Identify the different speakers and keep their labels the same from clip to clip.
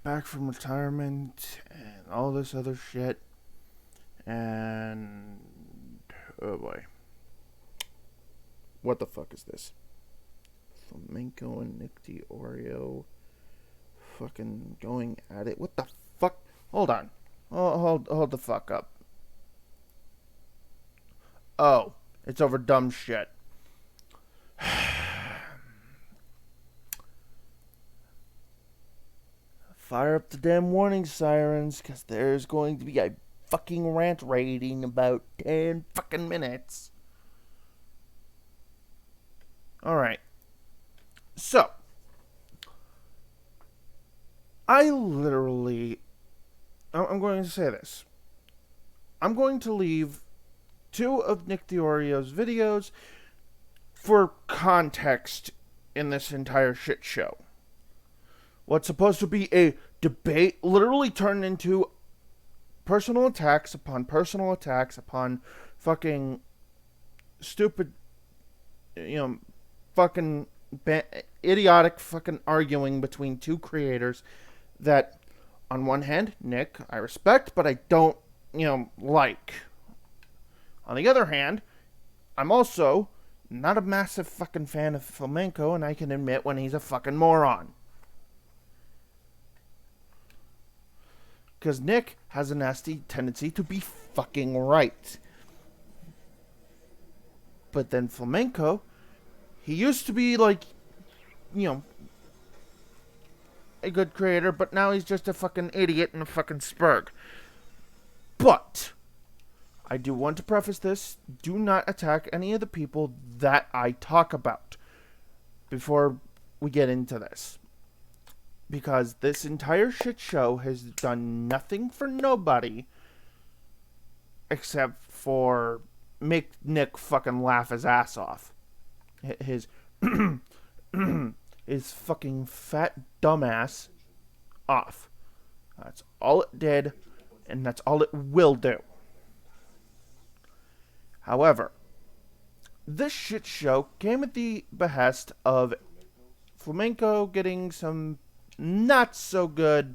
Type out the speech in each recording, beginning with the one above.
Speaker 1: Back from retirement and all this other shit. And oh boy. What the fuck is this? Flamenco and Nick Oreo fucking going at it. What the fuck? Hold on. Hold the fuck up. Oh, it's over dumb shit. Fire up the damn warning sirens, because there's going to be a fucking rant raid in about 10 fucking minutes. Alright. So, I'm going to say this. I'm going to leave 2 of Nick Dioreo's videos for context in this entire shit show. What's supposed to be a debate literally turned into personal attacks upon fucking stupid, fucking idiotic fucking arguing between 2 creators that, on one hand, Nick, I respect, but I don't, like. On the other hand, I'm also not a massive fucking fan of Flamenco, and I can admit when he's a fucking moron. Because Nick has a nasty tendency to be fucking right. But then Flamenco, he used to be like, a good creator, but now he's just a fucking idiot and a fucking spurg. But I do want to preface this. Do not attack any of the people that I talk about before we get into this. Because this entire shit show has done nothing for nobody except for make Nick fucking laugh his ass off. His his fucking fat dumbass off. That's all it did, and that's all it will do. However, this shit show came at the behest of Flamenco getting some not so good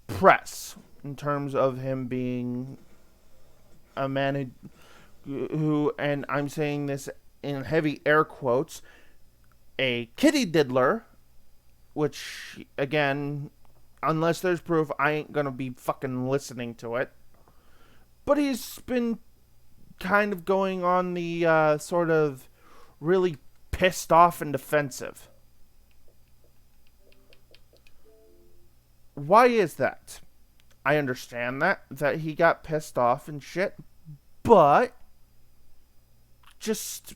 Speaker 1: press in terms of him being a man who, and I'm saying this in heavy air quotes, a kitty diddler, which, again, unless there's proof, I ain't gonna be fucking listening to it. But he's been kind of going on the sort of really pissed off and defensive. Why is that? I understand that he got pissed off and shit, but just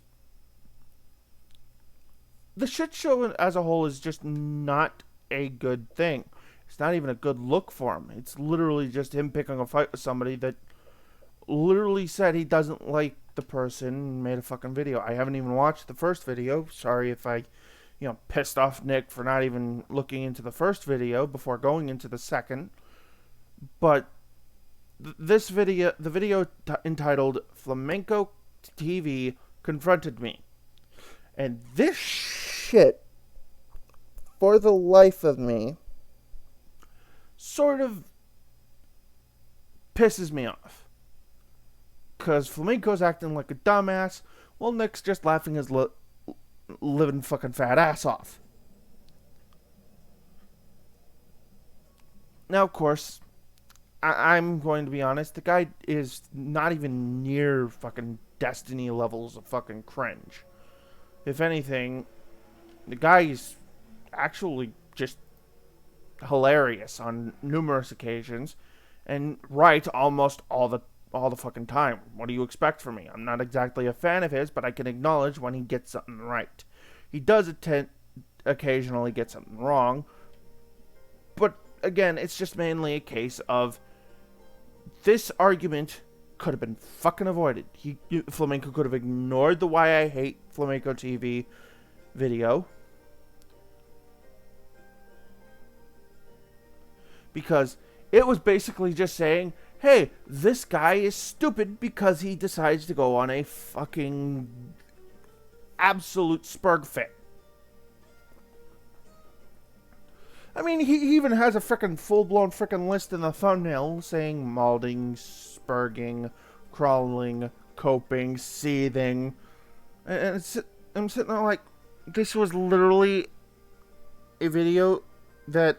Speaker 1: the shit show as a whole is just not a good thing. It's not even a good look for him. It's literally just him picking a fight with somebody that literally said he doesn't like the person and made a fucking video. I haven't even watched the first video. Sorry if I pissed off Nick for not even looking into the first video before going into the second. But this video, the video entitled FalmencoTV confronted me. And this shit, for the life of me, sort of pisses me off. Because Flamenco's acting like a dumbass, while Nick's just laughing his living fucking fat ass off. Now, of course, I'm going to be honest, the guy is not even near fucking Destiny levels of fucking cringe. If anything, the guy is actually just hilarious on numerous occasions and right almost all the fucking time. What do you expect from me? I'm not exactly a fan of his, but I can acknowledge when he gets something right. He does occasionally get something wrong, but again, it's just mainly a case of this argument could have been fucking avoided. Flamenco could have ignored the Why I Hate Flamenco TV video, because it was basically just saying, hey, this guy is stupid because he decides to go on a fucking absolute spurg fit. I mean, he even has a frickin' full-blown frickin' list in the thumbnail saying malding, spurging, crawling, coping, seething. And I'm sitting there like, this was literally a video that,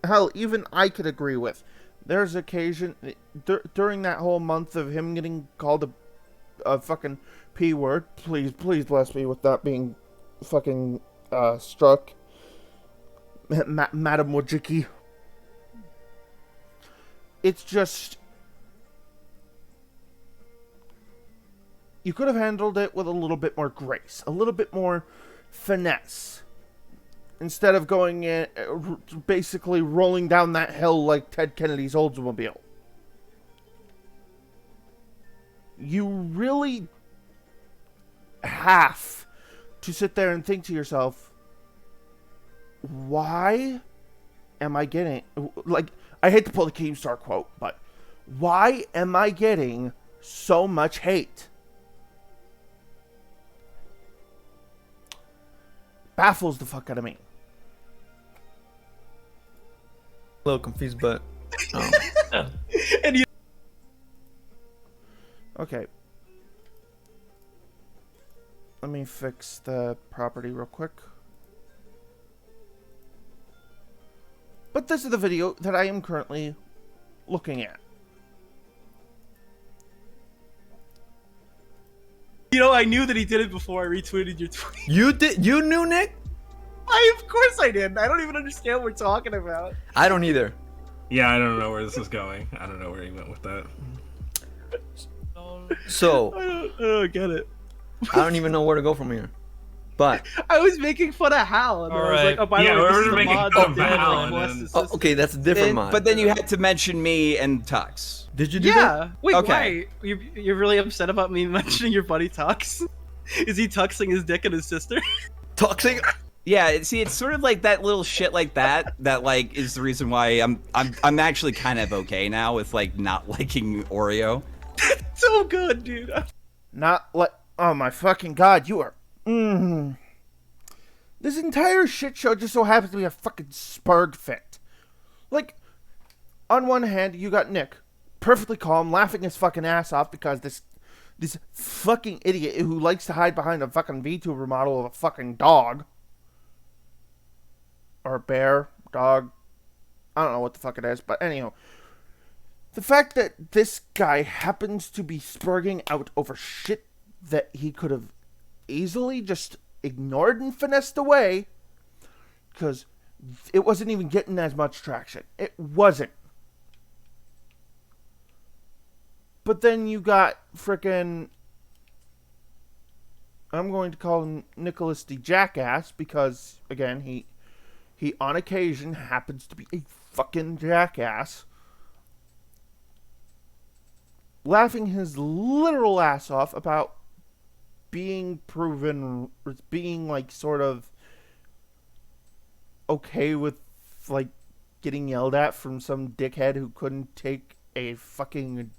Speaker 1: hell, even I could agree with. There's occasion, during that whole month of him getting called a fucking P word, please bless me with that being fucking struck. Madam Wojcicki. It's just, you could have handled it with a little bit more grace, a little bit more finesse, instead of going in, basically rolling down that hill like Ted Kennedy's Oldsmobile. You really have to sit there and think to yourself, why am I getting, like, I hate to pull the Keemstar quote, but why am I getting so much hate? Baffles the fuck out of me.
Speaker 2: A little confused, but
Speaker 3: And you
Speaker 1: Okay. Let me fix the property real quick. But this is the video that I am currently looking at.
Speaker 3: know, I knew that he did it before I retweeted your tweet.
Speaker 2: you did. You knew, Nick?
Speaker 3: Of course I did. I don't even understand what we're talking about.
Speaker 2: I don't either.
Speaker 4: Yeah, I don't know where this is going. I don't know where he went with that.
Speaker 2: So
Speaker 3: I don't get it.
Speaker 2: I don't even know where to go from here. But
Speaker 3: I was making fun of Hal, and then I was like, oh, by the way, this is the mod that did
Speaker 4: Hal,
Speaker 3: Bless
Speaker 4: and then-
Speaker 3: Assist.
Speaker 2: okay, that's a different mod.
Speaker 5: But then you had to mention me and Tux.
Speaker 2: Did you do that?
Speaker 3: Yeah. Wait,
Speaker 5: Okay.
Speaker 3: why? You're really upset about me mentioning your buddy Tux? Is he tuxing his dick at his sister?
Speaker 2: Toxic.
Speaker 5: Yeah, see, it's sort of like that little shit like that like is the reason why I'm actually kind of okay now with like not liking Oreo.
Speaker 3: So good, dude.
Speaker 1: Not like, oh my fucking god, you are. This entire shit show just so happens to be a fucking Spurg fit. Like, on one hand, you got Nick, perfectly calm, laughing his fucking ass off because this fucking idiot who likes to hide behind a fucking VTuber model of a fucking dog. Or a bear, dog. I don't know what the fuck it is, but anyhow. The fact that this guy happens to be spurging out over shit that he could have easily just ignored and finessed away, because it wasn't even getting as much traction. It wasn't. But then you got frickin', I'm going to call him Nicholas the Jackass, because, again, he on occasion happens to be a fucking jackass, laughing his literal ass off about being proven, being like sort of okay with like getting yelled at from some dickhead who couldn't take a fucking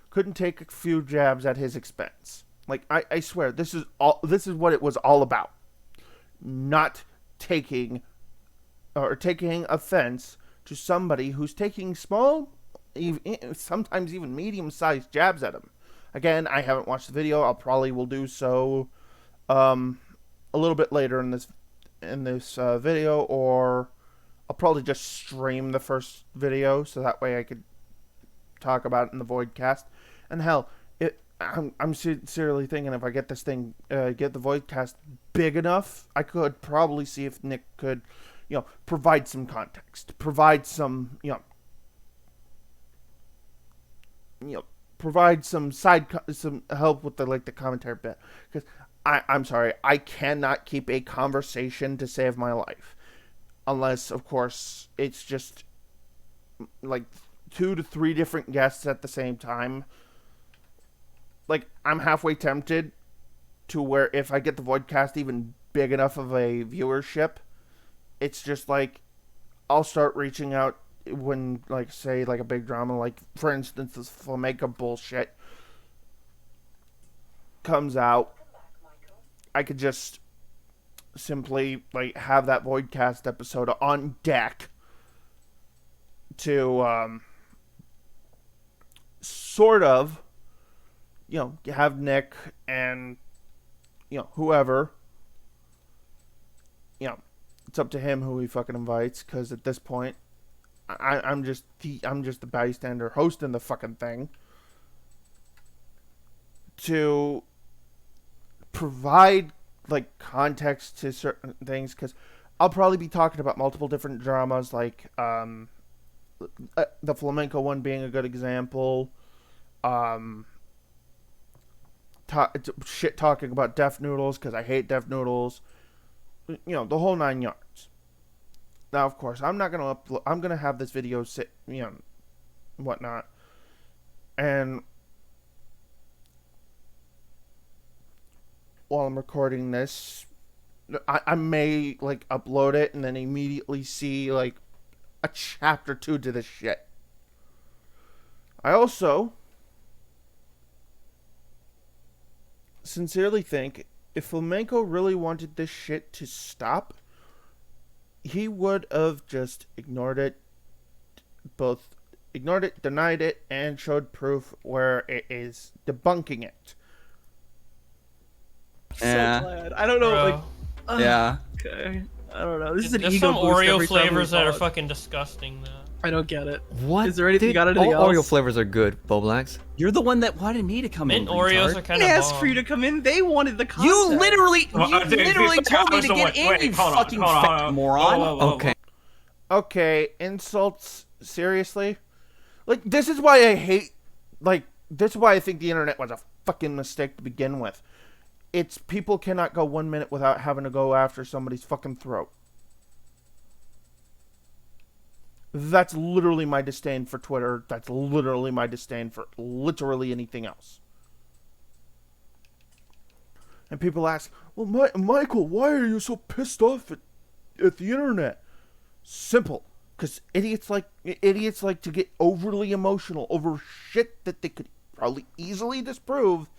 Speaker 1: couldn't take a few jabs at his expense. Like, I swear, this is what it was all about. Not taking offense to somebody who's taking small, sometimes even medium-sized jabs at him. Again, I haven't watched the video. I'll probably will do so a little bit later in this video, or I'll probably just stream the first video so that way I could talk about it in the Voidcast. And hell, I'm sincerely thinking if I get this thing, get the Voidcast big enough, I could probably see if Nick could, provide some context, provide some, provide some some help with the commentary bit, because I'm sorry, I cannot keep a conversation to save my life, unless of course it's just like 2 to 3 different guests at the same time. Like, I'm halfway tempted to where if I get the Voidcast even big enough of a viewership, it's just like I'll start reaching out when, like, say, like a big drama, like, for instance, this Flamenco bullshit comes out. I could just simply like have that Voidcast episode on deck to sort of, have Nick and whoever, it's up to him who he fucking invites, because at this point I'm just the bystander hosting the fucking thing, to provide like context to certain things, because I'll probably be talking about multiple different dramas, like the flamenco one being a good example. Shit talking about Deaf Noodles because I hate Deaf Noodles. The whole 9 yards. Now, of course, I'm not gonna upload. I'm gonna have this video sit, whatnot, and while I'm recording this, I may like upload it and then immediately see like a chapter 2 to this shit. I also sincerely think if Flamenco really wanted this shit to stop, he would have just ignored it, denied it, and showed proof where it is debunking it.
Speaker 3: So glad. I don't know,
Speaker 6: Bro.
Speaker 5: Yeah.
Speaker 3: okay. I don't know. This is an
Speaker 6: There's
Speaker 3: ego
Speaker 6: some
Speaker 3: boost
Speaker 6: Oreo
Speaker 3: every time we
Speaker 6: flavors that are
Speaker 3: talk.
Speaker 6: fucking disgusting, though.
Speaker 3: I don't get it.
Speaker 2: What?
Speaker 3: Is there anything? You got
Speaker 2: All
Speaker 3: anything else?
Speaker 2: Oreo flavors are good, Boblax.
Speaker 5: You're the one that wanted me to come
Speaker 6: Mint
Speaker 5: in.
Speaker 6: Oreos
Speaker 5: retard.
Speaker 6: are kind
Speaker 3: I
Speaker 6: of
Speaker 3: asked for you to come in. They wanted the content.
Speaker 5: You literally
Speaker 4: Well, dude,
Speaker 5: told me to
Speaker 4: wait,
Speaker 5: get in,
Speaker 4: wait,
Speaker 5: you
Speaker 4: hold on,
Speaker 5: fucking
Speaker 4: hold on,
Speaker 5: fat
Speaker 4: hold on.
Speaker 5: moron.
Speaker 4: Whoa, whoa, whoa,
Speaker 2: Okay.
Speaker 1: Okay, insults, seriously? Like, this is why I hate, like, this is why I think the internet was a fucking mistake to begin with. It's people cannot go 1 minute without having to go after somebody's fucking throat. That's literally my disdain for Twitter. That's literally my disdain for literally anything else. And people ask, well, Michael, why are you so pissed off at the internet? Simple. Because idiots like to get overly emotional over shit that they could probably easily disprove.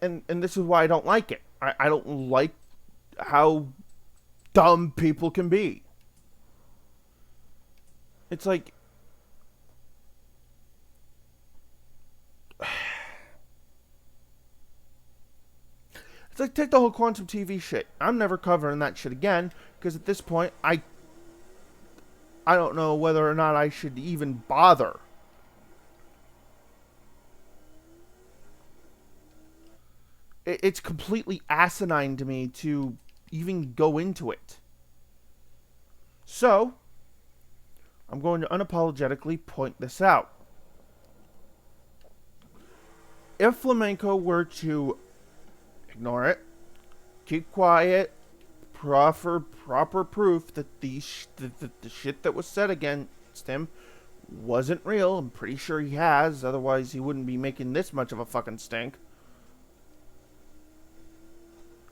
Speaker 1: And this is why I don't like it. I don't like how dumb people can be. It's like, take the whole quantum TV shit. I'm never covering that shit again, because at this point, I don't know whether or not I should even bother. It's completely asinine to me to even go into it. So, I'm going to unapologetically point this out. If Flamenco were to ignore it, keep quiet, proper proof that the shit that was said against him wasn't real, I'm pretty sure he has, otherwise he wouldn't be making this much of a fucking stink,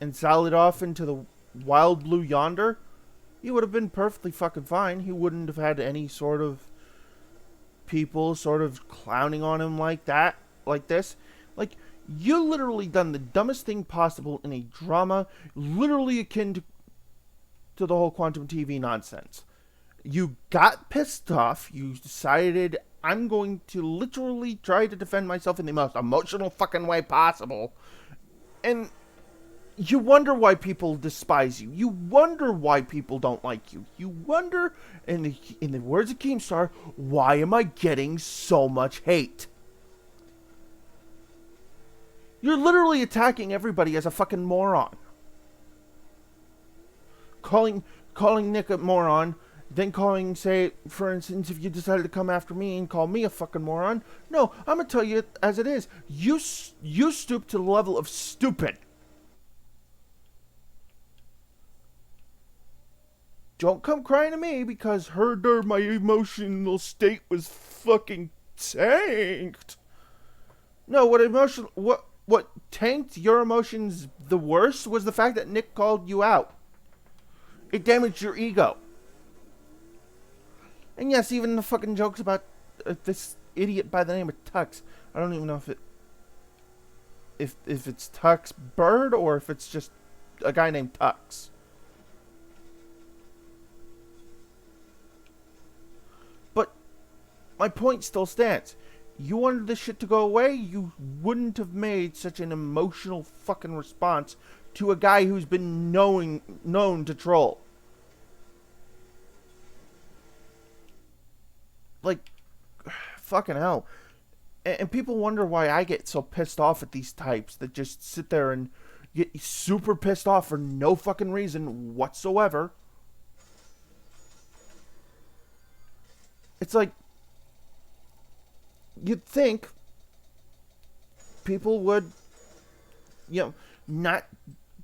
Speaker 1: and sallied off into the wild blue yonder, he would have been perfectly fucking fine. He wouldn't have had any sort of people sort of clowning on him like that, like this. Like, you literally done the dumbest thing possible in a drama, literally akin to the whole quantum TV nonsense. You got pissed off. You decided, I'm going to literally try to defend myself in the most emotional fucking way possible. And you wonder why people despise you. You wonder why people don't like you. You wonder, in the words of Keemstar, why am I getting so much hate? You're literally attacking everybody as a fucking moron. Calling Nick a moron, then calling, say, for instance, if you decided to come after me and call me a fucking moron. No, I'm gonna tell you as it is. You stoop to the level of stupid. Don't come crying to me because my emotional state was fucking tanked. No, what tanked your emotions the worst was the fact that Nick called you out. It damaged your ego. And yes, even the fucking jokes about this idiot by the name of Tux. I don't even know if it's Tux Bird or if it's just a guy named Tux. But my point still stands. You wanted this shit to go away, you wouldn't have made such an emotional fucking response to a guy who's been known to troll. Like, fucking hell. And people wonder why I get so pissed off at these types that just sit there and get super pissed off for no fucking reason whatsoever. It's like, you'd think people would, not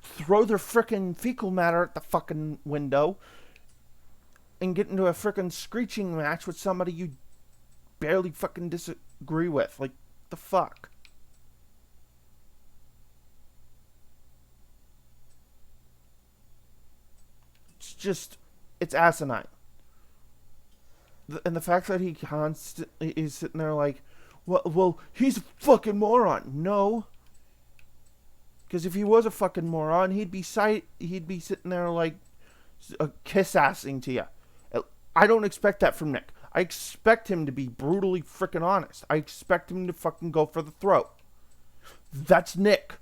Speaker 1: throw their frickin' fecal matter at the fucking window and get into a frickin' screeching match with somebody you barely fucking disagree with. Like, the fuck? It's just, it's asinine. And the fact that he constantly is sitting there like, well, he's a fucking moron. No. Because if he was a fucking moron, he'd be sitting there like kiss-assing to you. I don't expect that from Nick. I expect him to be brutally freaking honest. I expect him to fucking go for the throat. That's Nick.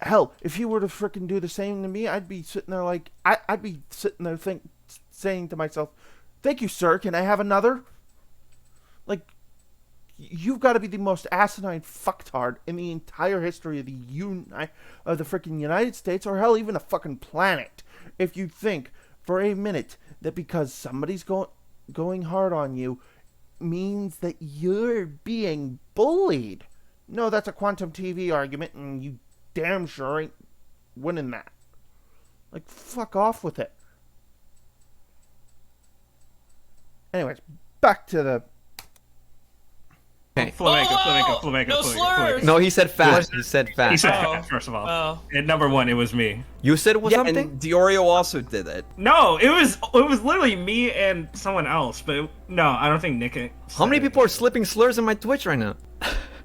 Speaker 1: Hell, if he were to freaking do the same to me, I'd be sitting there like, I'd be sitting there saying to myself, thank you, sir, can I have another? Like, you've got to be the most asinine fucktard in the entire history of the freaking United States, or hell, even the fucking planet, if you think for a minute that because somebody's going hard on you means that you're being bullied. No, that's a Quantum TV argument, and you damn sure ain't winning that. Like, fuck off with it.
Speaker 2: Anyways,
Speaker 1: back to the...
Speaker 2: Okay.
Speaker 4: Flamenco.
Speaker 2: No, he said fat. He said fat.
Speaker 4: He said fat, first of all. And number one, it was me.
Speaker 2: You said it was something?
Speaker 5: And Diorio also did it.
Speaker 4: No, it was literally me and someone else, but no, I don't think Nick.
Speaker 2: How many people are slipping slurs in my Twitch right now?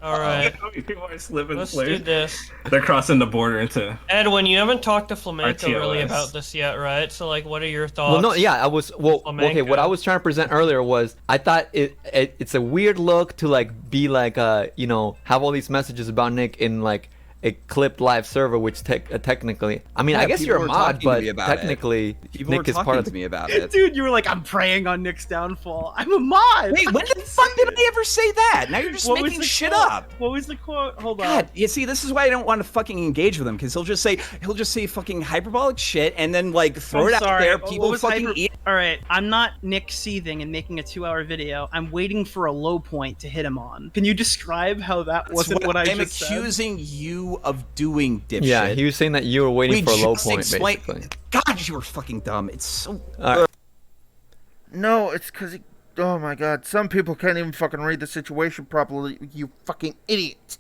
Speaker 6: All right.
Speaker 4: How many people are slipping
Speaker 6: Let's
Speaker 4: slurs?
Speaker 6: do this.
Speaker 4: They're crossing the border into.
Speaker 6: Edwin, you haven't talked to Flamenco
Speaker 4: RTOS.
Speaker 6: really about this yet, right? So, like, what are your thoughts?
Speaker 2: Well, no, yeah, okay,
Speaker 6: Flamenco.
Speaker 2: what I was trying to present earlier was, I thought it's a weird look to, like, be, like, have all these messages about Nick in, like, a clipped live server, which technically, I mean,
Speaker 5: Yeah,
Speaker 2: I guess
Speaker 5: people
Speaker 2: you're a
Speaker 5: were
Speaker 2: mod,
Speaker 5: talking to
Speaker 2: but
Speaker 5: me about
Speaker 2: technically,
Speaker 5: People
Speaker 2: Nick
Speaker 5: were
Speaker 2: is part
Speaker 5: talking
Speaker 2: of
Speaker 5: to
Speaker 2: the...
Speaker 5: me about it.
Speaker 3: Dude, you were like, I'm preying on Nick's downfall. I'm a mod.
Speaker 5: Wait, when the fuck did I ever say that? Now you're just
Speaker 3: What was
Speaker 5: making
Speaker 3: the
Speaker 5: shit
Speaker 3: quote?
Speaker 5: up.
Speaker 3: What was the quote? Hold on.
Speaker 5: God, you see, this is why I don't want to fucking engage with him, because he'll just say fucking hyperbolic shit and then like throw
Speaker 3: I'm
Speaker 5: it out
Speaker 3: sorry,
Speaker 5: there.
Speaker 3: but
Speaker 5: People
Speaker 3: what was
Speaker 5: fucking eat.
Speaker 3: All right, I'm not Nick seething and making a 2-hour video. I'm waiting for a low point to hit him on. Can you describe how that wasn't what I
Speaker 5: I'm
Speaker 3: just said?
Speaker 5: accusing you of doing, dipshit.
Speaker 2: Yeah, he was saying that you were waiting for a low
Speaker 5: just
Speaker 2: point,
Speaker 5: explained-
Speaker 2: basically.
Speaker 5: God, you were fucking dumb. It's so.
Speaker 1: No, it's because oh my god, some people can't even fucking read the situation properly, you fucking idiot.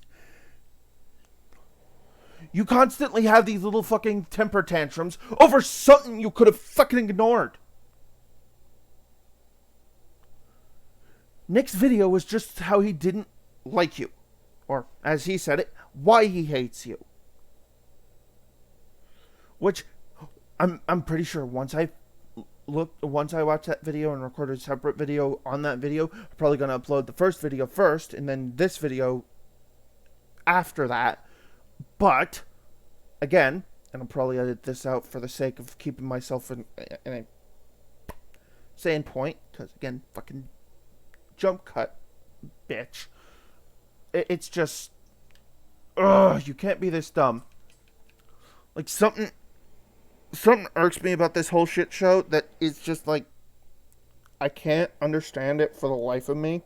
Speaker 1: You constantly have these little fucking temper tantrums over something you could have fucking ignored. Nick's video was just how he didn't like you. Or, as he said it, why he hates you. Which, I'm pretty sure once I watch that video and record a separate video on that video, I'm probably going to upload the first video first, and then this video after that. But, again, and I'll probably edit this out for the sake of keeping myself in a sane point, because, again, fucking jump cut, bitch. It's just, ugh, you can't be this dumb. Like, something irks me about this whole shit show that is just like, I can't understand it for the life of me.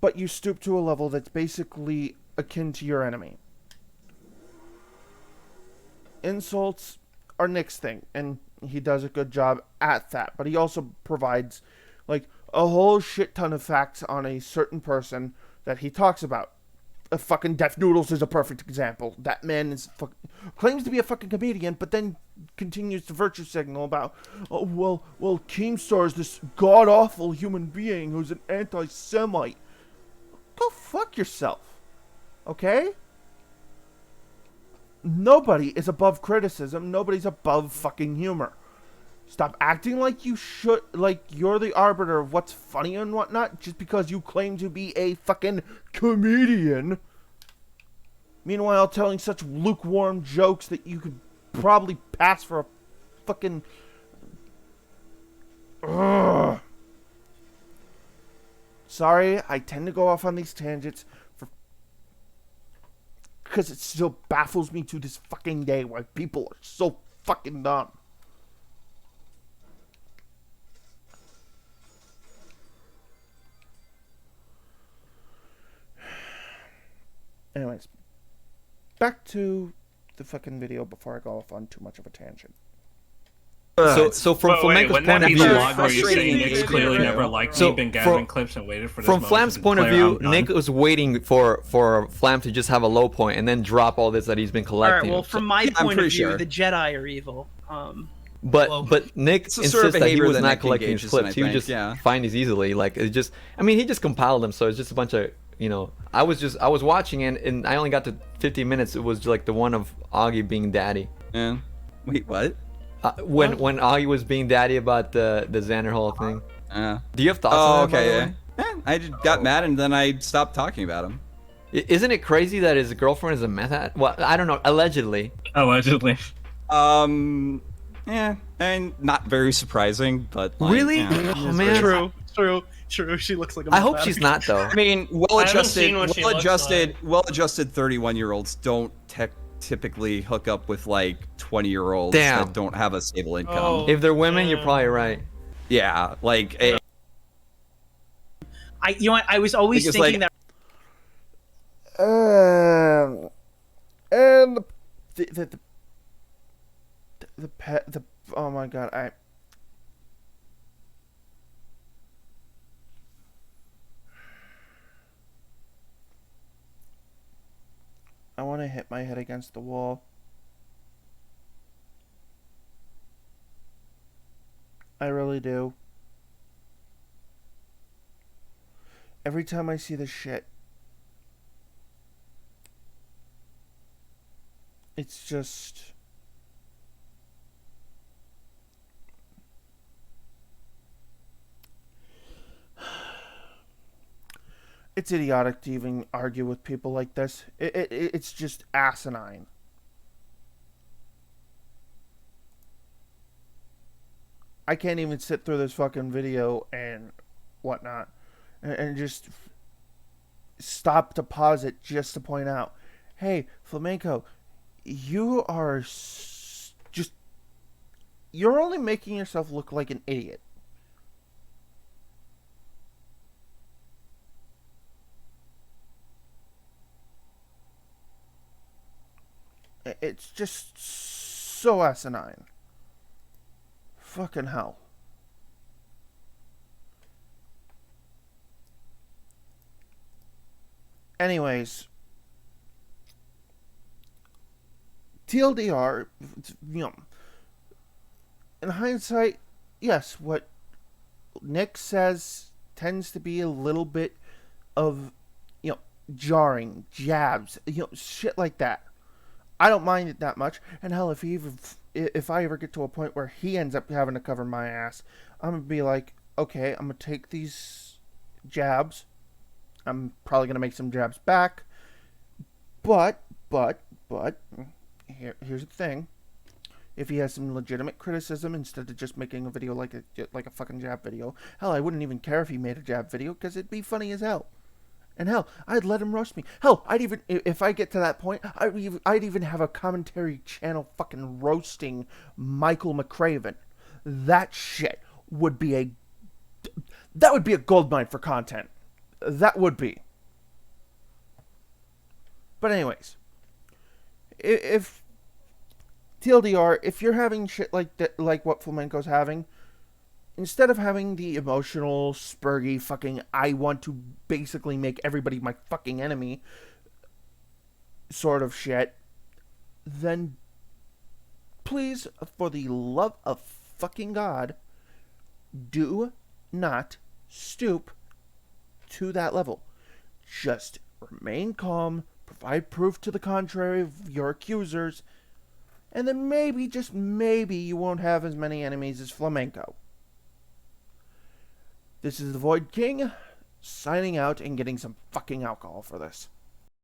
Speaker 1: But you stoop to a level that's basically akin to your enemy. Insults are Nick's thing, and he does a good job at that. But he also provides, like, a whole shit ton of facts on a certain person that he talks about. Fucking Deaf Noodles is a perfect example. That man is claims to be a fucking comedian, but then continues to virtue signal about, oh, well, Keemstar is this god-awful human being who's an anti-Semite. go fuck yourself. Okay? Nobody is above criticism. Nobody's above fucking humor. Stop acting like you're the arbiter of what's funny and whatnot just because you claim to be a fucking comedian. Meanwhile, telling such lukewarm jokes that you could probably pass for a fucking... Ugh. Sorry, I tend to go off on these tangents because it still baffles me to this fucking day why people are so fucking dumb. Anyways, back to the fucking video before I go off on too much of a tangent.
Speaker 2: So from Flamenco's
Speaker 4: wouldn't
Speaker 2: point
Speaker 4: that
Speaker 2: of
Speaker 4: be
Speaker 2: view,
Speaker 4: the log where you say
Speaker 5: frustrating
Speaker 4: Nick's
Speaker 5: behavior.
Speaker 4: clearly never liked
Speaker 2: So
Speaker 4: me, been
Speaker 2: from-
Speaker 4: gathering clips and waited for this
Speaker 2: from
Speaker 4: moment
Speaker 2: Flam's
Speaker 4: to
Speaker 2: point of
Speaker 4: declare
Speaker 2: view,
Speaker 4: I'm done.
Speaker 2: Nick was waiting for Flam to just have a low point and then drop all this that he's been
Speaker 3: All right.
Speaker 2: collecting.
Speaker 3: Well, from my
Speaker 5: I'm
Speaker 3: point of
Speaker 5: pretty
Speaker 3: view,
Speaker 5: sure.
Speaker 3: the Jedi are evil.
Speaker 2: But Nick
Speaker 5: It's the sort of
Speaker 2: insists that he
Speaker 5: behavior
Speaker 2: was
Speaker 5: that
Speaker 2: not
Speaker 5: Nick
Speaker 2: collecting his
Speaker 5: engages in,
Speaker 2: clips.
Speaker 5: I
Speaker 2: He would
Speaker 5: think,
Speaker 2: just
Speaker 5: yeah.
Speaker 2: find these easily. Like it just, I mean, he just compiled them, so it's just a bunch of, you know. I was watching and I only got to 15 minutes. It was like the one of Augie being daddy.
Speaker 5: Yeah. Wait, what?
Speaker 2: When Augie was being daddy about the Xander Hall thing. Do you have thoughts
Speaker 5: Oh,
Speaker 2: on that? by
Speaker 5: okay.
Speaker 2: the
Speaker 5: Yeah.
Speaker 2: way?
Speaker 5: I just got mad and then I stopped talking about him.
Speaker 2: Isn't it crazy that his girlfriend is a meth addict? Well, I don't know. Allegedly.
Speaker 4: Allegedly.
Speaker 5: Yeah, and not very surprising, but like,
Speaker 2: Really?
Speaker 5: yeah.
Speaker 2: Oh man.
Speaker 3: True. She looks like a
Speaker 2: I hope
Speaker 3: meth
Speaker 2: she's
Speaker 3: addict.
Speaker 2: not though.
Speaker 5: I mean,
Speaker 6: seen what she looks like.
Speaker 5: well-adjusted 31-year-olds don't typically hook up with like 20-year-olds
Speaker 2: Damn.
Speaker 5: that don't have a stable income.
Speaker 6: Oh.
Speaker 2: If they're women, you're
Speaker 6: Yeah.
Speaker 2: probably right.
Speaker 5: Yeah, like
Speaker 3: I was always
Speaker 5: Because,
Speaker 3: thinking
Speaker 5: like-
Speaker 3: that.
Speaker 1: And the oh my god, I want to hit my head against the wall. I really do. Every time I see this shit, it's just... It's idiotic to even argue with people like this. It's just asinine. I can't even sit through this fucking video and whatnot and just stop to pause it just to point out, hey, Flamenco, you are just... You're only making yourself look like an idiot. It's just so asinine. Fucking hell. Anyways, TLDR, you know, in hindsight, yes, what Nick says tends to be a little bit of, you know, jarring, jabs, you know, shit like that. I don't mind it that much, and hell, if I ever get to a point where he ends up having to cover my ass, I'm gonna be like, okay, I'm gonna take these jabs. I'm probably gonna make some jabs back, but here's the thing: if he has some legitimate criticism instead of just making a video like a fucking jab video, hell, I wouldn't even care if he made a jab video because it'd be funny as hell. And hell, I'd let him roast me. Hell, I'd even, if I get to that point, I'd even have a commentary channel fucking roasting Michael McCraven. That shit would be a goldmine for content. That would be. But anyways, if TLDR, if you're having shit like that, like what Flamenco's having, instead of having the emotional, spurgy, fucking, I want to basically make everybody my fucking enemy sort of shit, then please, for the love of fucking God, do not stoop to that level. Just remain calm, provide proof to the contrary of your accusers, and then maybe, just maybe, you won't have as many enemies as Flamenco. This is the Void King, signing out and getting some fucking alcohol for this.